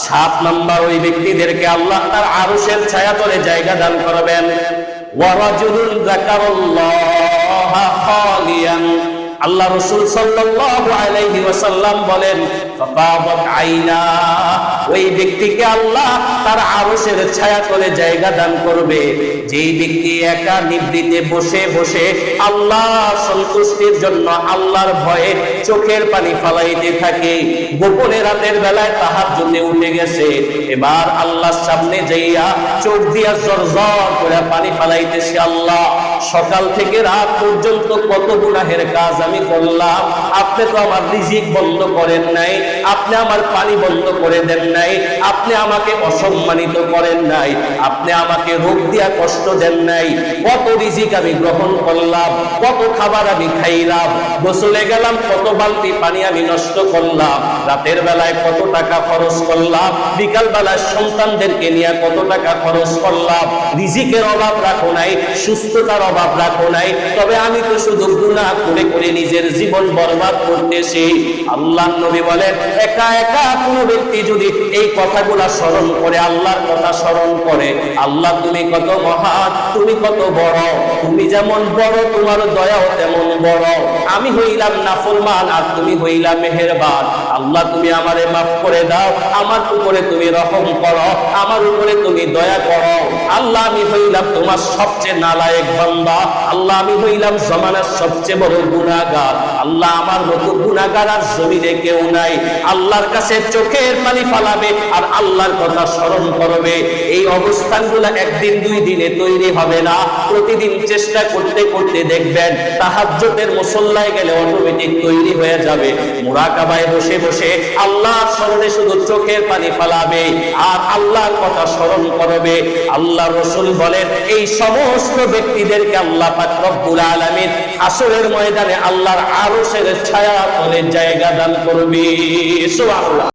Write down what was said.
7 number ওই ব্যক্তিদেরকে আল্লাহ তার আরশের ছায়াতলে জায়গা দান করবেন। ওয়া রাজুলুন যাকারাল্লাহা খালিয়ান, আল্লাহ রাসূল সাল্লাল্লাহু আলাইহি ওয়াসাল্লাম বলেন ফাফাদাত আইনা, ওই ব্যক্তিকে আল্লাহ তার আরশের ছায়াতলে জায়গা দান করবে যেই ব্যক্তি একা নিভৃতে বসে বসে আল্লাহ সন্তুষ্টির জন্য আল্লাহর ভয়ে চোখের পানি ফলাইতে থাকে। গোপনে রাতের বেলায় তাহাজ্জুদে উঠে গেছে, এবার আল্লাহর সামনে যাইয়া চোখ দিয়া জরজর করে পানি ফলাইতেছে, আল্লাহ সকাল থেকে রাত পর্যন্ত কত গুনাহের কাজ আমি করলাম, আপনি তো আমার রিজিক বন্ধ করেন নাই, আপনি আমার পানি বন্ধ করে দেন নাই, আপনি আমাকে অসম্মানিত করেন নাই, আপনি আমাকে রোগ দিয়া কষ্ট দেন নাই, কত রিজিক আমি গ্রহণ করলাম, কত খাবার আমি খাইলাম, গোসলে গেলাম, কত বালতি পানি আমি নষ্ট করলাম, রাতের বেলায় কত টাকা খরচ করলাম, বিকাল বেলায় সন্তানদেরকে নিয়ে কত টাকা খরচ করলাম, রিজিকের অভাব রাখো নাই, সুস্থতার অভাব রাখো নাই, তবে আমি তো শুধু গুনাহ করে করে নিজের জীবন বরবাদ করতেছি। আল্লাহর নবী বলেন একা একা কোনো ব্যক্তি যদি এই কথাগুলা স্মরণ করে, আল্লাহর কথা স্মরণ করে, আল্লাহ তুমি কত মহান, তুমি কত বড়, তুমি যেমন বড় তোমার দয়াও তেমন বড়, আমি হইলাম নাফরমান আর তুমি হইলা মেহেরবান, আল্লাহ তুমি আমারে মাফ করে দাও, আমার উপরে তুমি রহম করো, আমার উপরে তুমি দয়া করো, আল্লাহ আমি হইলাম তোমার সবচেয়ে নালায়েক বান্দা, আল্লাহ আমি হইলাম জমানার সবচেয়ে বড় গুনাহগার, আল্লাহ আমার মতো গুনাহগার আর জমিনে কেউ নাই। আল্লাহর কাছে চোখের পানি ফালাবে আর আল্লাহর কথা স্মরণ করবে। এই অবস্থানগুলো একদিন দুই দিনে তৈরি হবে না, প্রতিদিন চেষ্টা করতে করতে দেখবেন তাহাজ্জুদের মুসল্লায় গেলে অটোমেটিক তৈরি হয়ে যাবে। মুরাকাবায় বসে বসে আল্লাহর স্মরণে শুধু চোখের পানি ফালাবে আর আল্লাহর কথা স্মরণ করবে। আল্লাহ রাসূল বলেন এই সমস্ত ব্যক্তিদেরকে আল্লাহ পাক রব্বুল আলামিন হাসরের ময়দানে আল্লাহর আরশের ছায়াতলে জায়গা দান করবে। সুবহানাল্লাহ।